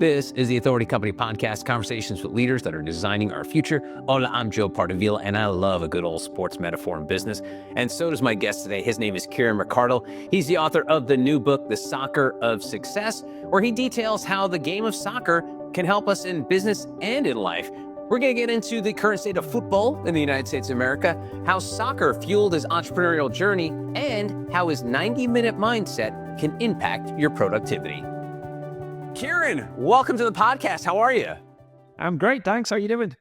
This is the Authority Company Podcast, conversations with leaders that are designing our future. Hola, I'm Joe Pardavila, and I love a good old sports metaphor in business. And so does my guest today. His name is Ciarán McArdle. He's the author of the new book, The Soccer of Success, where he details how the game of soccer can help us in business and in life. We're going to get into the current state of football in the United States of America, how soccer fueled his entrepreneurial journey, and how his 90-minute mindset can impact your productivity. Ciarán, welcome to the podcast. How are you? I'm great, thanks. How are you doing?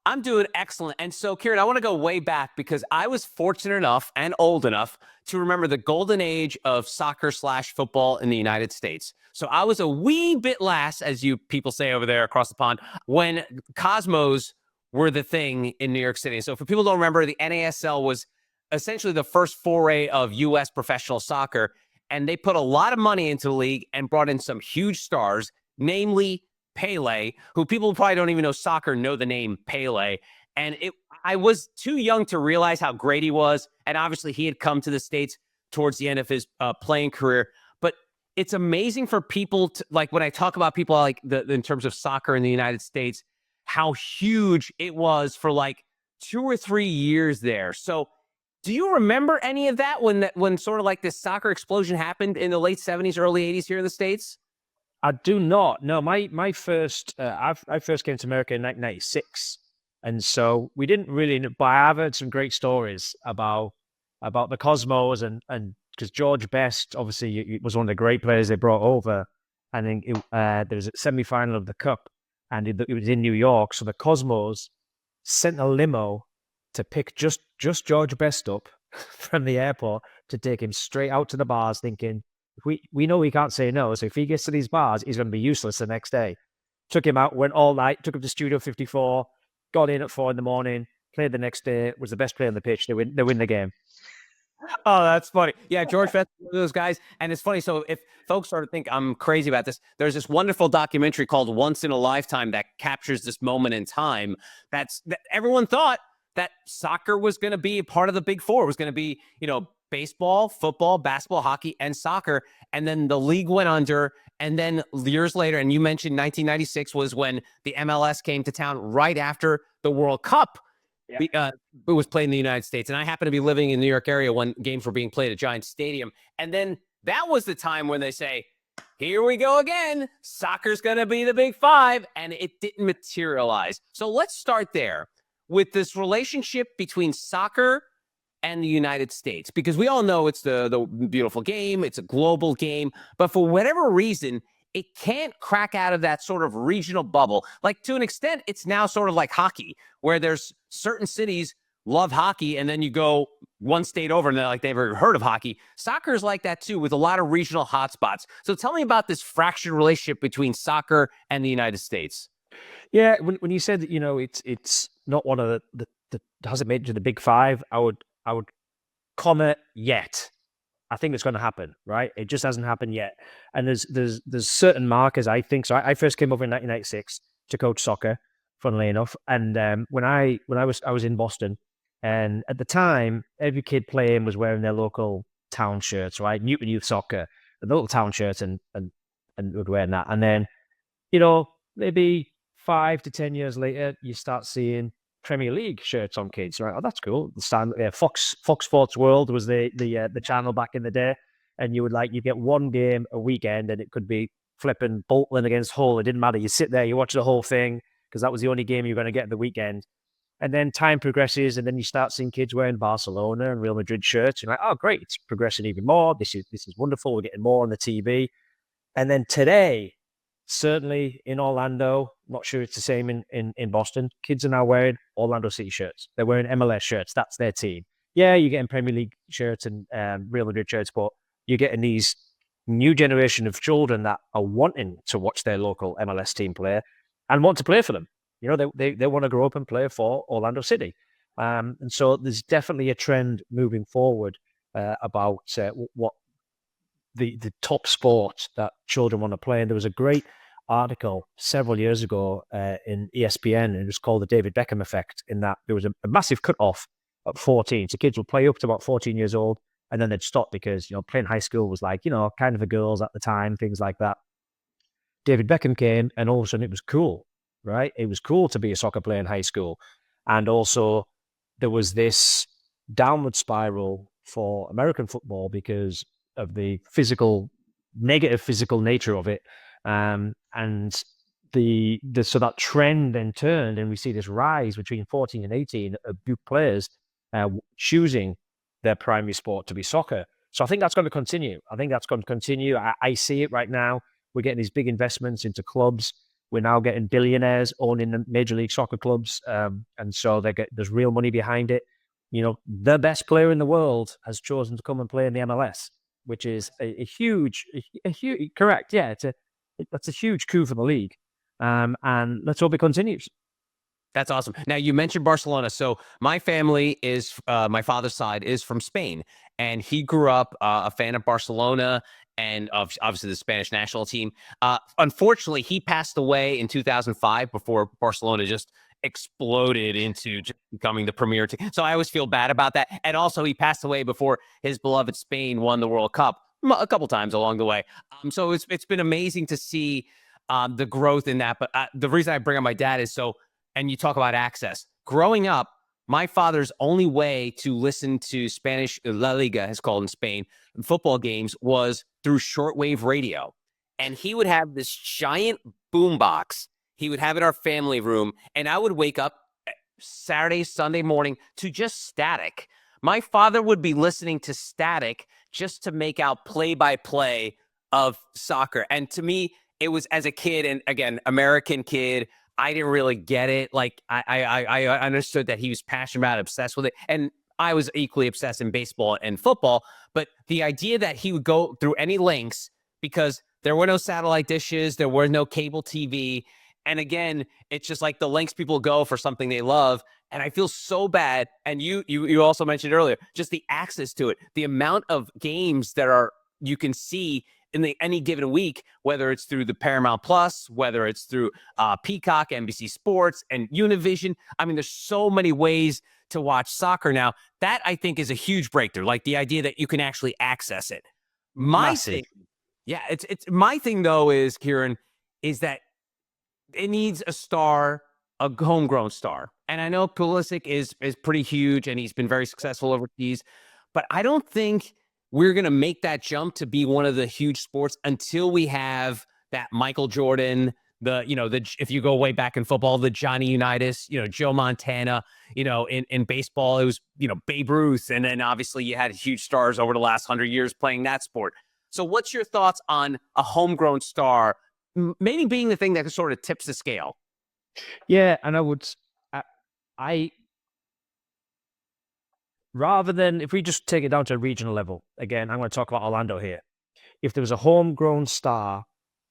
I'm doing excellent. And so, Ciarán, I want to go way back because I was fortunate enough and old enough to remember the golden age of soccer/football in the United States. So I was a wee bit last, as you people say over there across the pond, when Cosmos were the thing in New York City. So for people who don't remember, the NASL was essentially the first foray of U.S. professional soccer. And they put a lot of money into the league and brought in some huge stars, namely Pele, who people who probably don't even know soccer know the name Pele. And I was too young to realize how great he was. And obviously he had come to the States towards the end of his playing career. But it's amazing for people to, like, when I talk about people like in terms of soccer in the United States, how huge it was for like 2 or 3 years there. So do you remember any of that when sort of like this soccer explosion happened in the late 70s, early 80s here in the States? I do not. No, my first, I first came to America in 1996. And so we didn't really, but I've heard some great stories about the Cosmos and because George Best, obviously, was one of the great players they brought over. I think there was a semi-final of the Cup and it was in New York. So the Cosmos sent a limo to pick just George Best up from the airport to take him straight out to the bars, thinking, we know he can't say no, so if he gets to these bars, he's going to be useless the next day. Took him out, went all night, took him to Studio 54, got in at 4 a.m, played the next day, was the best player on the pitch. They win the game. Oh, that's funny. Yeah, George Best, one of those guys. And it's funny. So if folks sort of think I'm crazy about this, there's this wonderful documentary called Once in a Lifetime that captures this moment in time. That everyone thought that soccer was going to be a part of the big four. It was going to be, baseball, football, basketball, hockey, and soccer. And then the league went under. And then years later, and you mentioned 1996 was when the MLS came to town right after the World Cup. Yeah. It was played in the United States. And I happen to be living in the New York area when games were being played at Giant Stadium. And then that was the time when they say, here we go again. Soccer's going to be the big five. And it didn't materialize. So let's start there with this relationship between soccer and the United States, because we all know it's the beautiful game. It's a global game. But for whatever reason, it can't crack out of that sort of regional bubble. Like, to an extent, it's now sort of like hockey, where there's certain cities love hockey, and then you go one state over and they're like, they've never heard of hockey. Soccer is like that too, with a lot of regional hotspots. So tell me about this fractured relationship between soccer and the United States. Yeah, when you said that, it's not one of the hasn't made it to the big five, I would comment yet. I think it's going to happen, right? It just hasn't happened yet. And there's certain markers, I think. So I first came over in 1996 to coach soccer, funnily enough. And when I was in Boston, and at the time, every kid playing was wearing their local town shirts, right? Newton Youth Soccer, the local town shirts, and would wear that. And then, maybe 5 to 10 years later, you start seeing Premier League shirts on kids, right? Oh, that's cool. Fox Sports World was the channel back in the day, and you get one game a weekend, and it could be flipping Bolton against Hull. It didn't matter. You sit there, you watch the whole thing because that was the only game you're going to get at the weekend. And then time progresses, and then you start seeing kids wearing Barcelona and Real Madrid shirts. You're like, oh, great! It's progressing even more. This is wonderful. We're getting more on the TV. And then today, certainly in Orlando, not sure it's the same in Boston, kids are now wearing Orlando City shirts. They're wearing MLS shirts. That's their team. Yeah, you're getting Premier League shirts and Real Madrid shirts, but you're getting these new generation of children that are wanting to watch their local MLS team play and want to play for them. They want to grow up and play for Orlando City. And so there's definitely a trend moving forward about what the top sport that children want to play. And there was a great article several years ago in ESPN, and it was called the David Beckham effect, in that there was a massive cutoff at 14. So kids would play up to about 14 years old, and then they'd stop because, playing high school was like, kind of for girls at the time, things like that. David Beckham came, and all of a sudden it was cool, right? It was cool to be a soccer player in high school. And also there was this downward spiral for American football because of the negative physical nature of it. And so that trend then turned, and we see this rise between 14 and 18 of youth players choosing their primary sport to be soccer. So I think that's going to continue. I see it right now. We're getting these big investments into clubs. We're now getting billionaires owning the Major League Soccer clubs, and so there's real money behind it. The best player in the world has chosen to come and play in the MLS, which is a huge, correct? Yeah, that's a huge coup for the league, and let's hope it continues. That's awesome. Now, you mentioned Barcelona. So my family my father's side is from Spain, and he grew up a fan of Barcelona and obviously the Spanish national team. Unfortunately, he passed away in 2005 before Barcelona just exploded into just becoming the premier team. So I always feel bad about that. And also, he passed away before his beloved Spain won the World Cup a couple times along the way. So it's been amazing to see the growth in that. But the reason I bring up my dad is and you talk about access. Growing up, my father's only way to listen to Spanish La Liga, is called in Spain, football games was through shortwave radio. And he would have this giant boombox. He would have it in our family room, and I would wake up Saturday, Sunday morning to just static. My father would be listening to static just to make out play-by-play of soccer. And to me, it was, as a kid, and again, American kid, I didn't really get it. Like I understood that he was passionate about it, obsessed with it. And I was equally obsessed in baseball and football. But the idea that he would go through any lengths, because there were no satellite dishes, there were no cable TV. And again, it's just like the lengths people go for something they love. And I feel so bad. And you also mentioned earlier, just the access to it, the amount of games that you can see in any given week, whether it's through the Paramount Plus, whether it's through Peacock, NBC Sports, and Univision. I mean, there's so many ways to watch soccer now. That, I think, is a huge breakthrough. Like the idea that you can actually access it. Massive. It's my thing though is, Ciarán, is that it needs a star, a homegrown star. And I know Pulisic is pretty huge, and he's been very successful overseas, but I don't think we're going to make that jump to be one of the huge sports until we have that Michael Jordan, if you go way back in football, the Johnny Unitas, Joe Montana, in baseball, it was, Babe Ruth. And then obviously you had huge stars over the last 100 years playing that sport. So what's your thoughts on a homegrown star, maybe being the thing that sort of tips the scale? Yeah. And rather than, if we just take it down to a regional level, again, I'm going to talk about Orlando here. If there was a homegrown star,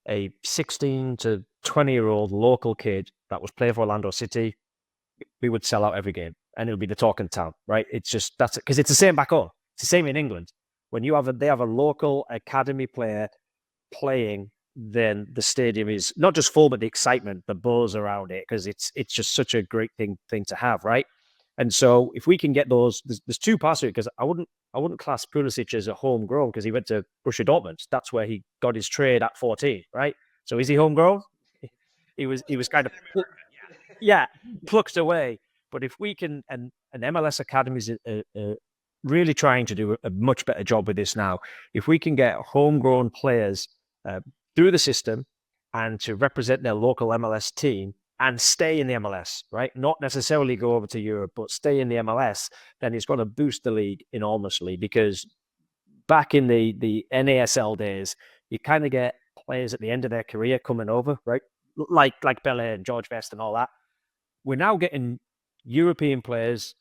a 16 to 20-year-old local kid that was playing for Orlando City, we would sell out every game, and it would be the talk in town, right? It's just, that's it, because it's the same back home. It's the same in England. When they have a local academy player playing, then the stadium is not just full, but the excitement, the buzz around it, because it's just such a great thing to have, right? And so if we can get those, there's two parts to it, because I wouldn't class Pulisic as a homegrown, because he went to Borussia Dortmund. That's where he got his trade at 14, right? So is he homegrown? He was kind of plucked away. But if we can, and MLS academies are really trying to do a much better job with this now. If we can get homegrown players through the system and to represent their local MLS team, and stay in the MLS, right? Not necessarily go over to Europe, but stay in the MLS, then it's going to boost the league enormously, because back in the NASL days, you kind of get players at the end of their career coming over, right? Like Belair and George Best and all that. We're now getting European players,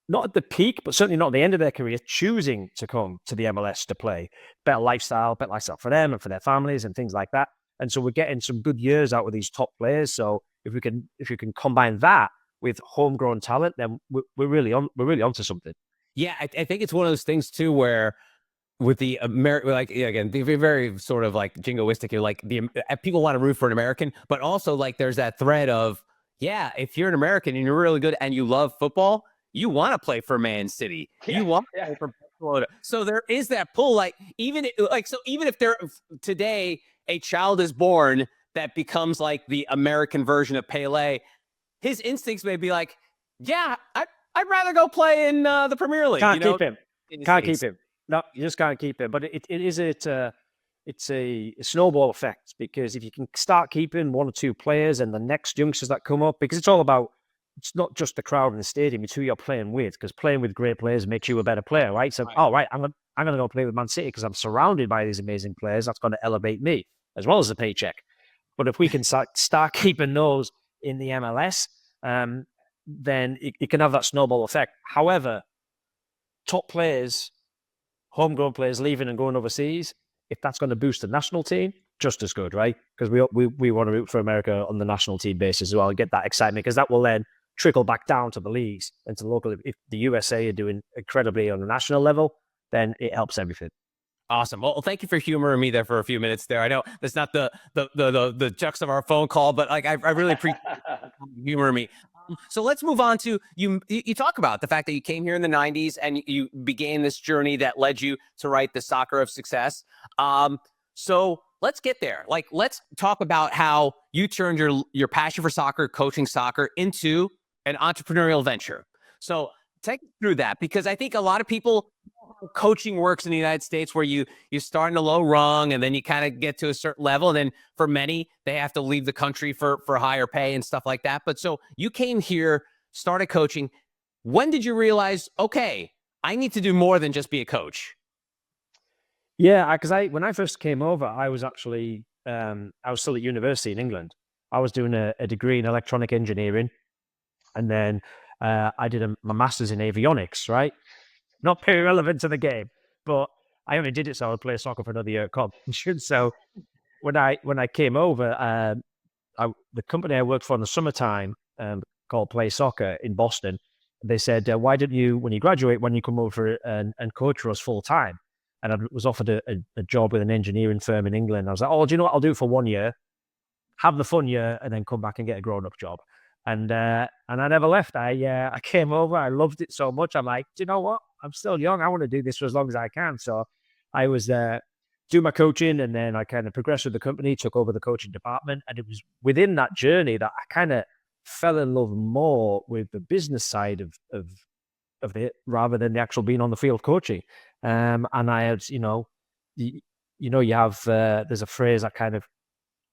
not at the peak, but certainly not at the end of their career, choosing to come to the MLS to play. Better lifestyle for them and for their families and things like that. And so we're getting some good years out with these top players. So if you can combine that with homegrown talent, then we're really onto something. Yeah, I think it's one of those things too, where with the again, the very sort of like jingoistic, you're like people want to root for an American, but also like there's that thread of, yeah, if you're an American and you're really good and you love football, you want to play for Man City. You want to play for Barcelona. So there is that pull, even if they're today, a child is born that becomes like the American version of Pele, his instincts may be like, yeah, I'd rather go play in the Premier League. Can't keep him. Can't States. keep him. No, you just can't keep him. But it's a snowball effect, because if you can start keeping one or two players and the next youngsters that come up, because it's not just the crowd in the stadium, it's who you're playing with, because playing with great players makes you a better player, right? So, all right, I'm going to go play with Man City because I'm surrounded by these amazing players. That's going to elevate me as well as the paycheck. But if we can start keeping those in the MLS, then it can have that snowball effect. However, top players, homegrown players leaving and going overseas, if that's going to boost the national team, just as good, right? Because we want to root for America on the national team basis as well, and get that excitement, because that will then trickle back down to the leagues and to the local. If the USA are doing incredibly on the national level, then it helps everything. Awesome. Well, thank you for humoring me there for a few minutes there. I know that's not the jux of our phone call, but like I really appreciate humoring me. So let's move on to you talk about the fact that you came here in the 90s and you began this journey that led you to write The Soccer of Success. So let's get there. Like, let's talk about how you turned your passion for soccer, coaching soccer, into an entrepreneurial venture. So take me through that, because I think a lot of people, coaching works in the United States where you start in a low rung and then you kind of get to a certain level. And then for many, they have to leave the country for higher pay and stuff like that. But so you came here, started coaching. When did you realize, okay, I need to do more than just be a coach? Yeah, because when I first came over, I was actually, I was still at university in England. I was doing a degree in electronic engineering. And then I did my master's in avionics, right? Not very relevant to the game, but I only did it so I would play soccer for another year at college. So when I came over, the company I worked for in the summertime, called Play Soccer in Boston, they said, why don't you, when you graduate, when you come over and coach for us full time? And I was offered a job with an engineering firm in England. I was like, oh, do you know what? I'll do it for 1 year, have the fun year, and then come back and get a grown-up job. And I never left. I came over. I loved it so much. I'm like, do you know what? I'm still young. I want to do this for as long as I can. So I was doing my coaching, and then I kind of progressed with the company, took over the coaching department. And it was within that journey that I kind of fell in love more with the business side of it, rather than the actual being on the field coaching. And I had, you have, there's a phrase that kind of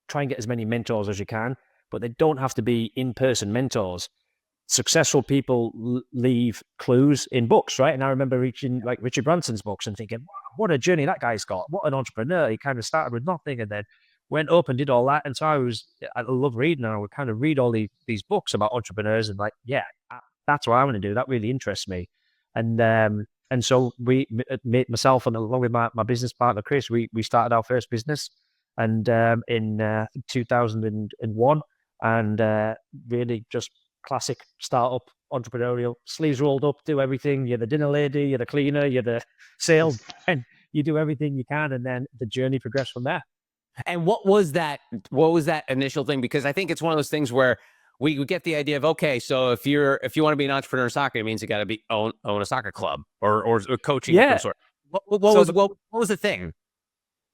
try and get as many mentors as you can, but they don't have to be in-person mentors. Successful people leave clues in books, right? And I remember reading like Richard Branson's books and thinking, wow, what a journey that guy's got. What an entrepreneur. He kind of started with nothing and then went up and did all that. And so I love reading, and I would kind of read all these books about entrepreneurs and like, yeah, that's what I want to do. That really interests me. And so myself and along with my business partner, Chris, we started our first business and in 2001, and really just classic startup entrepreneurial, sleeves rolled up, do everything. You're the dinner lady, you're the cleaner, you're the sales, and you do everything you can, and then the journey progressed from there. And what was that initial thing? Because I think it's one of those things where we get the idea of, okay, so if you want to be an entrepreneur in soccer, it means you got to own a soccer club or coaching. Yeah. Of some sort. What was the thing?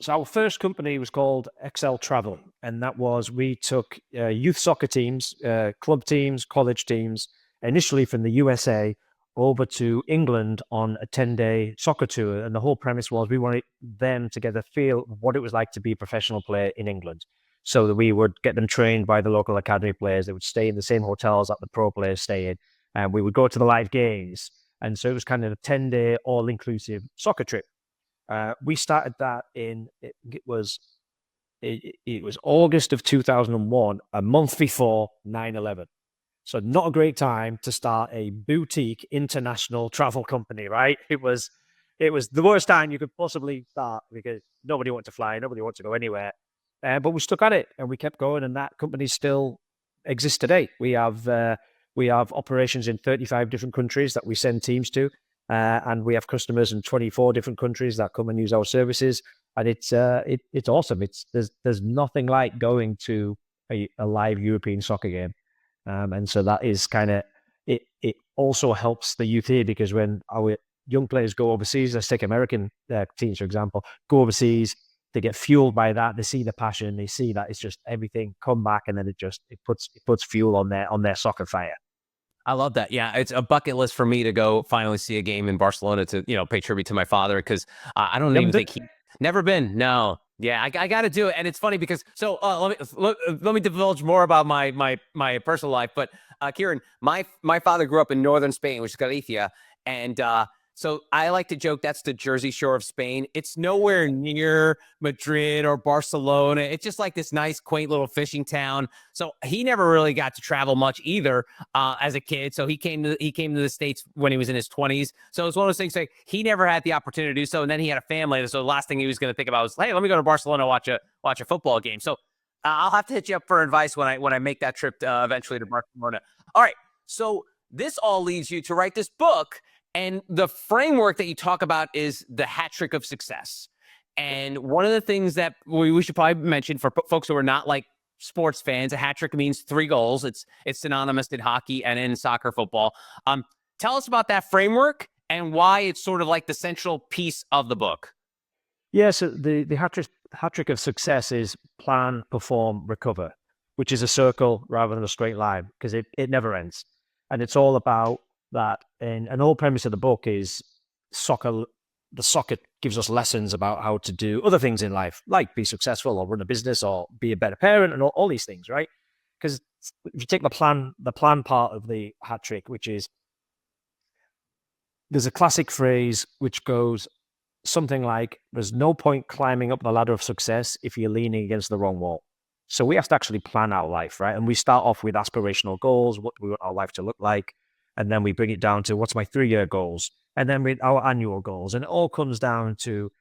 So our first company was called XL Travel, and that was, we took youth soccer teams, club teams, college teams, initially from the USA over to England on a 10-day soccer tour. And the whole premise was we wanted them to get a feel of what it was like to be a professional player in England. So that we would get them trained by the local academy players. They would stay in the same hotels that the pro players stay in. And we would go to the live games. And so it was kind of a 10-day all-inclusive soccer trip. We started that it was August of 2001, a month before 9/11. So not a great time to start a boutique international travel company, right? It was the worst time you could possibly start, because nobody wanted to fly, nobody wanted to go anywhere. But we stuck at it and we kept going, and that company still exists today. We have operations in 35 different countries that we send teams to. And we have customers in 24 different countries that come and use our services, and it's awesome. There's nothing like going to a live European soccer game, and so that is kind of it. It also helps the youth here, because when our young players go overseas, let's take American teams for example, go overseas, They get fueled by that. They see the passion. They see that it's just everything come back, and then it puts fuel on their soccer fire. I love that. Yeah, it's a bucket list for me to go finally see a game in Barcelona to, pay tribute to my father, because I don't even think he never been. No. Yeah, I got to do it. And it's funny because let me divulge more about my personal life. But Ciarán, my father grew up in northern Spain, which is Galicia, and so I like to joke that's the Jersey Shore of Spain. It's nowhere near Madrid or Barcelona. It's just like this nice, quaint little fishing town. So he never really got to travel much either as a kid. So he came to the States when he was in his 20s. So it's one of those things like he never had the opportunity to do so. And then he had a family. So the last thing he was going to think about was, hey, let me go to Barcelona, watch a football game. So I'll have to hit you up for advice when I make that trip eventually to Barcelona. All right. So this all leads you to write this book. And the framework that you talk about is the hat trick of success. And one of the things that we should probably mention for folks who are not like sports fans, a hat trick means 3 goals. It's synonymous in hockey and in soccer football. Tell us about that framework and why it's sort of like the central piece of the book. Yeah, so the hat trick of success is plan, perform, recover, which is a circle rather than a straight line, because it never ends. And it's all about that. And an whole premise of the book is soccer. The soccer gives us lessons about how to do other things in life, like be successful or run a business or be a better parent and all these things, right? Because if you take the plan part of the hat trick, which is, there's a classic phrase which goes something like, there's no point climbing up the ladder of success if you're leaning against the wrong wall. So we have to actually plan our life, right? And we start off with aspirational goals, what do we want our life to look like? And then we bring it down to, what's my 3-year goals? And then with our annual goals. And it all comes down to,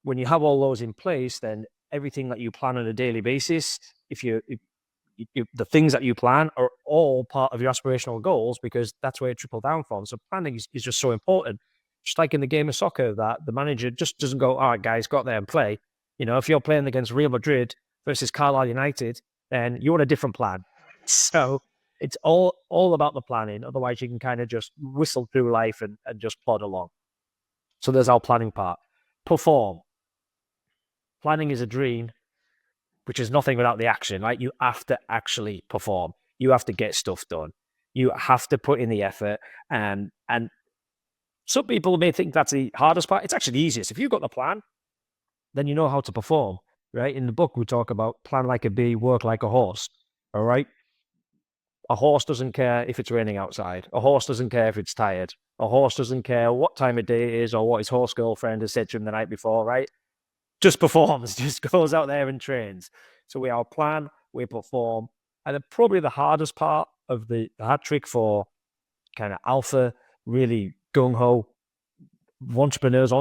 when you have all those in place, then everything that you plan on a daily basis, the things that you plan are all part of your aspirational goals, because that's where it trickle down from. So planning is just so important. Just like in the game of soccer, that the manager just doesn't go, all right, guys, go out there and play. If you're playing against Real Madrid versus Carlisle United, then you want a different plan. So it's all about the planning. Otherwise, you can kind of just whistle through life and just plod along. So there's our planning part. Perform. Planning is a dream, which is nothing without the action, right? You have to actually perform. You have to get stuff done. You have to put in the effort. And some people may think that's the hardest part. It's actually the easiest. If you've got the plan, then you know how to perform, right? In the book, we talk about plan like a bee, work like a horse, all right? A horse doesn't care if it's raining outside. A horse doesn't care if it's tired. A horse doesn't care what time of day it is or what his horse girlfriend has said to him the night before, right? Just performs, just goes out there and trains. So we have plan, we perform. And then probably the hardest part of the hat trick for kind of alpha, really gung-ho entrepreneurs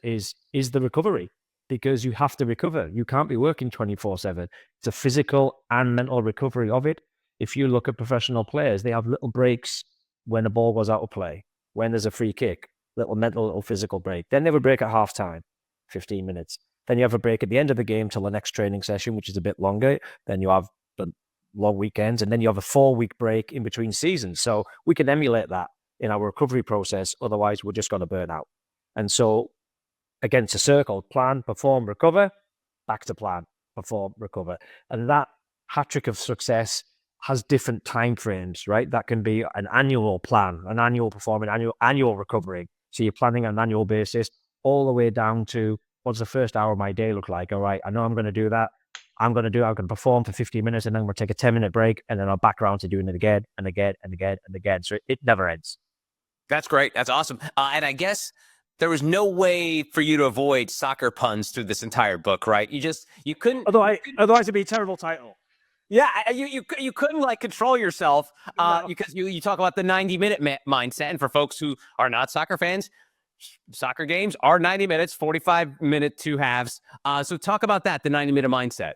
is the recovery, because you have to recover. You can't be working 24/7. It's a physical and mental recovery of it. If you look at professional players, they have little breaks when the ball goes out of play, when there's a free kick, little mental, little physical break. Then they have a break at halftime, 15 minutes. Then you have a break at the end of the game till the next training session, which is a bit longer. Then you have the long weekends, and then you have a 4-week break in between seasons. So we can emulate that in our recovery process. Otherwise, we're just going to burn out. And so, again, it's a circle: plan, perform, recover, back to plan, perform, recover. And that hat trick of success has different time frames, right? That can be an annual plan, an annual performing, annual recovering. So you're planning on an annual basis, all the way down to, what's the first hour of my day look like? All right, I know I'm going to do that. I'm going to perform for 15 minutes, and then we'll take a 10-minute break, and then I'll back around to doing it again and again and again and again. So it never ends. That's great. That's awesome. And I guess there was no way for you to avoid soccer puns through this entire book, right? You couldn't. Otherwise, it'd be a terrible title. Yeah, you couldn't like control yourself because you talk about the 90-minute mindset, and for folks who are not soccer fans, soccer games are 90 minutes, 45-minute 2 halves. So talk about that, the 90-minute mindset.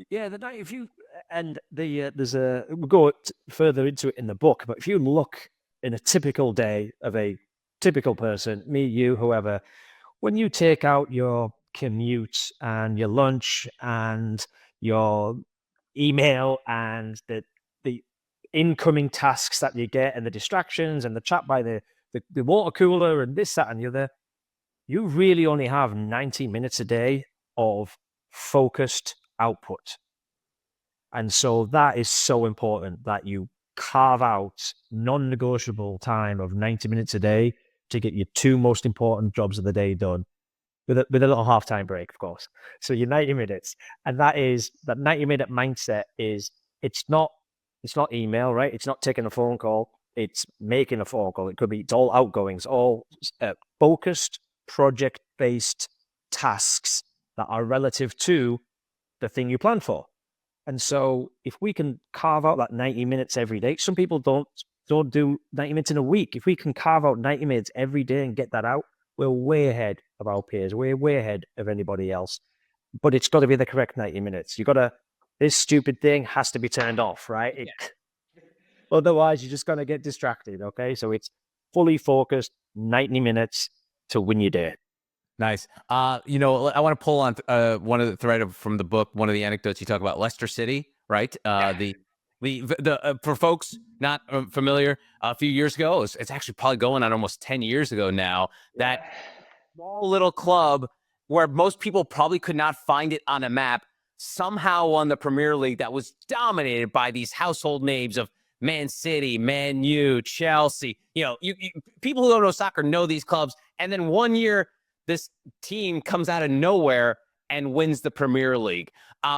Yeah, we'll go further into it in the book, but if you look in a typical day of a typical person, me, you, whoever, when you take out your commute and your lunch and your email and the incoming tasks that you get and the distractions and the chat by the water cooler and this, that, and the other, you really only have 90 minutes a day of focused output. And so that is so important that you carve out non-negotiable time of 90 minutes a day to get your two most important jobs of the day done with a little halftime break, of course. So your 90 minutes. And that 90-minute mindset is it's not email, right? It's not taking a phone call. It's making a phone call. It's all outgoings, all focused project-based tasks that are relative to the thing you plan for. And so if we can carve out that 90 minutes every day, some people don't do 90 minutes in a week. If we can carve out 90 minutes every day and get that out, we're way ahead of our peers. We're way ahead of anybody else. But it's got to be the correct 90 minutes. This stupid thing has to be turned off, right? Otherwise, you're just going to get distracted, okay? So it's fully focused, 90 minutes to win your day. Nice. I want to pull on one of the thread from the book. One of the anecdotes you talk about Leicester City, right? For folks not familiar, a few years ago, it's actually probably going on almost 10 years ago now. That small little club where most people probably could not find it on a map somehow won the Premier League that was dominated by these household names of Man City, Man U, Chelsea. People who don't know soccer know these clubs, and then one year, this team comes out of nowhere and wins the Premier League.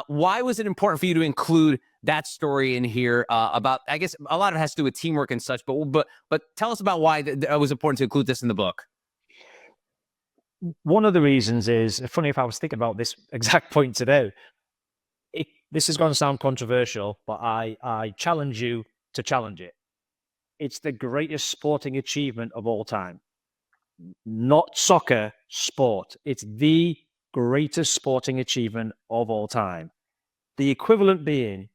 Why was it important for you to include that story in here? About, I guess, a lot of it has to do with teamwork and such. But tell us about why it was important to include this in the book. One of the reasons is, funny if I was thinking about this exact point today. This is going to sound controversial, but I challenge you to challenge it. It's the greatest sporting achievement of all time. Not soccer, sport. It's the greatest sporting achievement of all time. The equivalent being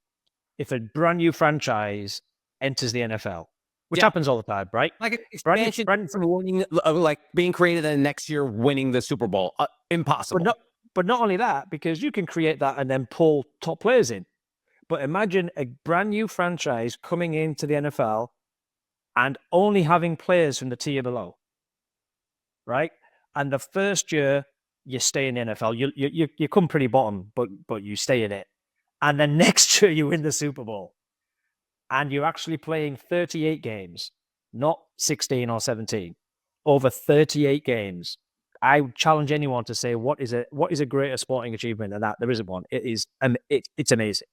if a brand new franchise enters the NFL, which happens all the time, right? Like an expansion from winning, like being created and next year winning the Super Bowl. Impossible. But not only that, because you can create that and then pull top players in. But imagine a brand new franchise coming into the NFL and only having players from the tier below. Right, and the first year you stay in the NFL, you come pretty bottom, but you stay in it, and then next year you win the Super Bowl, and you're actually playing 38 games, not 16 or 17, over 38 games. I would challenge anyone to say what is a greater sporting achievement than that. There isn't one. It's amazing,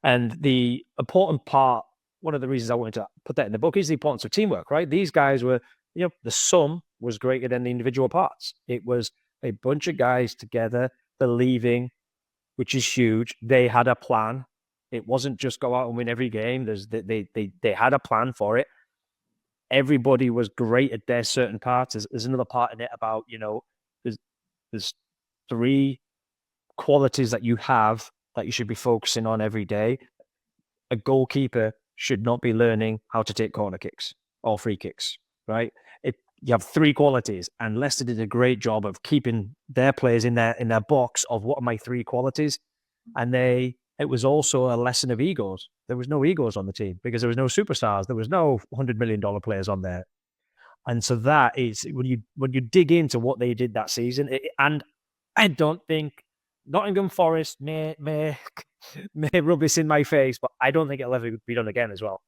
and the important part. One of the reasons I wanted to put that in the book is the importance of teamwork. Right, these guys were. The sum was greater than the individual parts. It was a bunch of guys together believing, which is huge. They had a plan. It wasn't just go out and win every game. They had a plan for it. Everybody was great at their certain parts. There's another part in it about, there's 3 qualities that you have that you should be focusing on every day. A goalkeeper should not be learning how to take corner kicks or free kicks. Right, you have 3 qualities, and Leicester did a great job of keeping their players in their box of what are my 3 qualities, and it was also a lesson of egos. There was no egos on the team because there was no superstars. There was no $100 million players on there, and so that is when you dig into what they did that season. And I don't think Nottingham Forest may rub this in my face, but I don't think it'll ever be done again as well.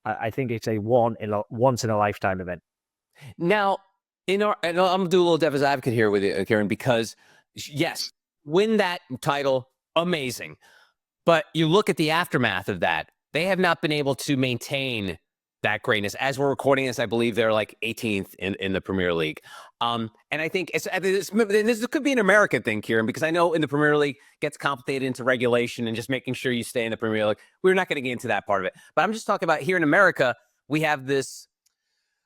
I think it's a once in a lifetime event. Now, and I'm gonna do a little devil's advocate here with you, Ciarán, because yes, win that title, amazing. But you look at the aftermath of that; they have not been able to maintain that greatness. As we're recording this, I believe they're like 18th in the Premier League. And I think this could be an American thing, Ciarán, because I know in the Premier League gets complicated into regulation and just making sure you stay in the Premier League. We're not going to get into that part of it, but I'm just talking about here in America, we have this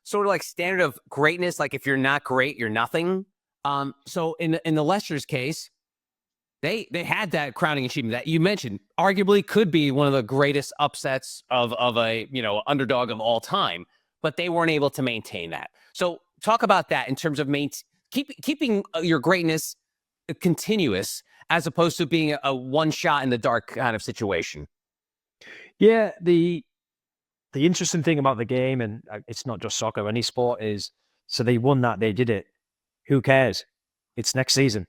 sort of like standard of greatness. Like if you're not great, you're nothing. So in the Leicester's case, they had that crowning achievement that you mentioned, arguably could be one of the greatest upsets of a underdog of all time, but they weren't able to maintain that. So talk about that in terms of keeping your greatness continuous as opposed to being a one shot in the dark kind of situation. Yeah, the interesting thing about the game, and it's not just soccer, any sport, is so they won that, they did it. Who cares? It's next season.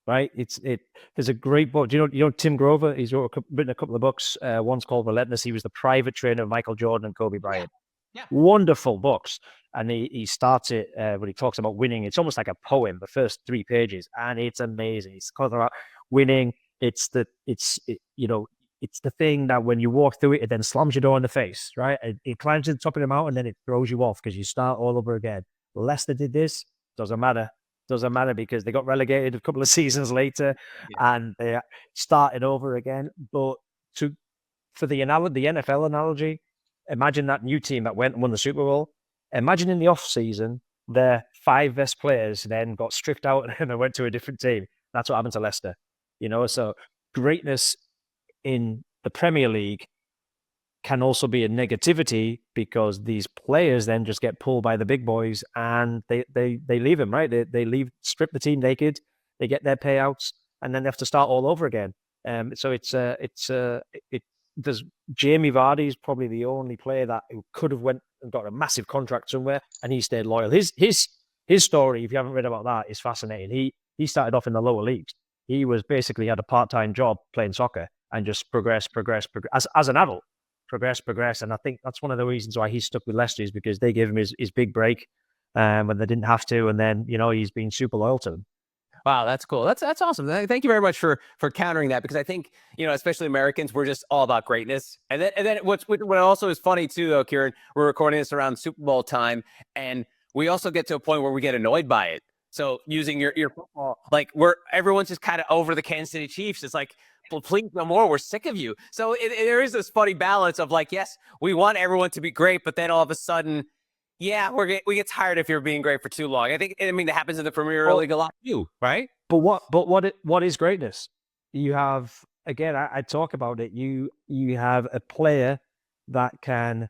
right? There's a great book. Do you know Tim Grover? He's written a couple of books. One's called Relentless. He was the private trainer of Michael Jordan and Kobe Bryant. Yeah. Wonderful books. And he starts it when he talks about winning. It's almost like a poem, the first 3 pages, and it's amazing. He's talking about winning. It's the thing that when you walk through it, it then slams your door in the face, right? It climbs to the top of the mountain, and then it throws you off because you start all over again. Leicester did this. Doesn't matter because they got relegated a couple of seasons later, and they started over again. But for the NFL analogy, imagine that new team that went and won the Super Bowl. Imagine in the off season, their 5 best players then got stripped out and they went to a different team. That's what happened to Leicester. So greatness in the Premier League can also be a negativity because these players then just get pulled by the big boys and they leave them, right? They leave, strip the team naked, they get their payouts, and then they have to start all over again. There's Jamie Vardy is probably the only player that who could have went and got a massive contract somewhere and he stayed loyal. His story, if you haven't read about that, is fascinating. He started off in the lower leagues. He was basically had a part-time job playing soccer and just progress as an adult. Progress. And I think that's one of the reasons why he's stuck with Leicester is because they gave him his big break when they didn't have to. And then, he's been super loyal to them. Wow, that's cool. That's awesome. Thank you very much for countering that, because I think, especially Americans, we're just all about greatness. And then what also is funny too, though, Ciarán, we're recording this around Super Bowl time, and we also get to a point where we get annoyed by it. So using your football, like everyone's just kind of over the Kansas City Chiefs. It's like, well, please no more. We're sick of you. So there is this funny balance of like, yes, we want everyone to be great, but then all of a sudden, yeah, we get tired if you're being great for too long. I mean, that happens in the Premier League a lot too, right? But what is greatness? You have, again, I talk about it. You have a player that can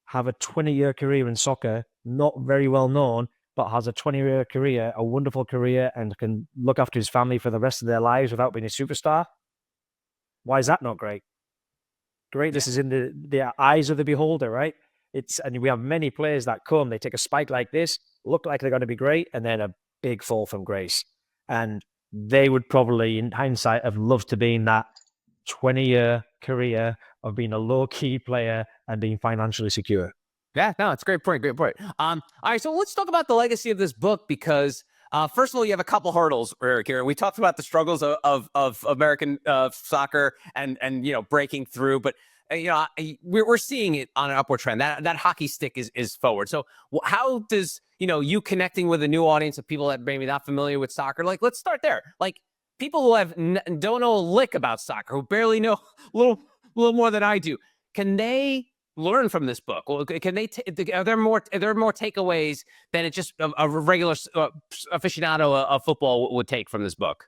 have a 20-year career in soccer, not very well known, but has a 20-year career, a wonderful career, and can look after his family for the rest of their lives without being a superstar. Why is that not great? Greatness is in the eyes of the beholder, right? And we have many players that come, they take a spike like this, look like they're going to be great, and then a big fall from grace. And they would probably, in hindsight, have loved to be in that 20-year career of being a low-key player and being financially secure. Yeah, no, it's a great point. All right, so let's talk about the legacy of this book, because first of all, you have a couple hurdles, Eric, here. We talked about the struggles of American soccer and breaking through, but we're seeing it on an upward trend. That hockey stick is forward. So how does you connecting with a new audience of people that maybe not familiar with soccer? Like, let's start there. Like, people who don't know a lick about soccer, who barely know a little more than I do, can they learn from this book? Well, can they? Are there more takeaways than it just a regular aficionado of football would take from this book?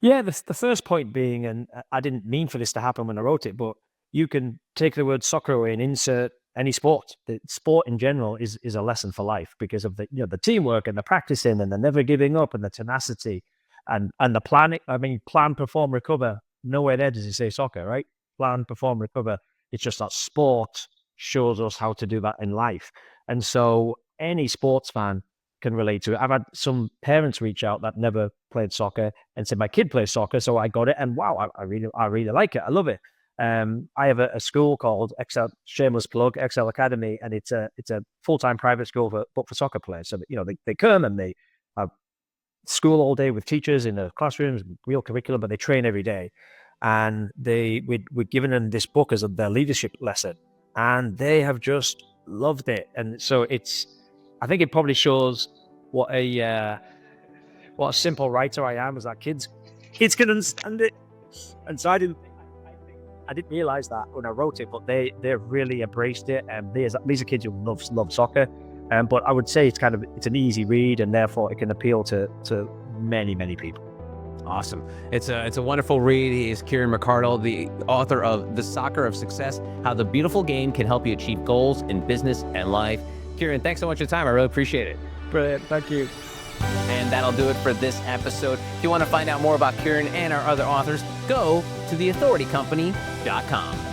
Yeah, the first point being, and I didn't mean for this to happen when I wrote it, but you can take the word soccer away and insert any sport. The sport in general is a lesson for life because of the teamwork and the practicing and the never giving up and the tenacity and the planning. I mean, plan, perform, recover. Nowhere there does it say soccer, right? Plan, perform, recover. It's just that sport shows us how to do that in life. And so any sports fan can relate to it. I've had some parents reach out that never played soccer and said, my kid plays soccer, so I got it. And wow, I really like it. I love it. I have a school called Excel, shameless plug, Excel Academy, and it's a full-time private school but for soccer players. So they come and they have school all day with teachers in the classrooms, real curriculum, but they train every day. And we're giving them this book as their leadership lesson, and they have just loved it. And so I think it probably shows what a simple writer I am, is that kids can understand it. And so I didn't realize that when I wrote it, but they really embraced it. And these are kids who love soccer. But I would say it's an easy read, and therefore it can appeal to many, many people. Awesome. It's a wonderful read. He is Ciarán McArdle, the author of The Soccer of Success, How the Beautiful Game Can Help You Achieve Goals in Business and Life. Ciarán, thanks so much for your time. I really appreciate it. Brilliant. Thank you. And that'll do it for this episode. If you want to find out more about Ciarán and our other authors, go to theauthoritycompany.com.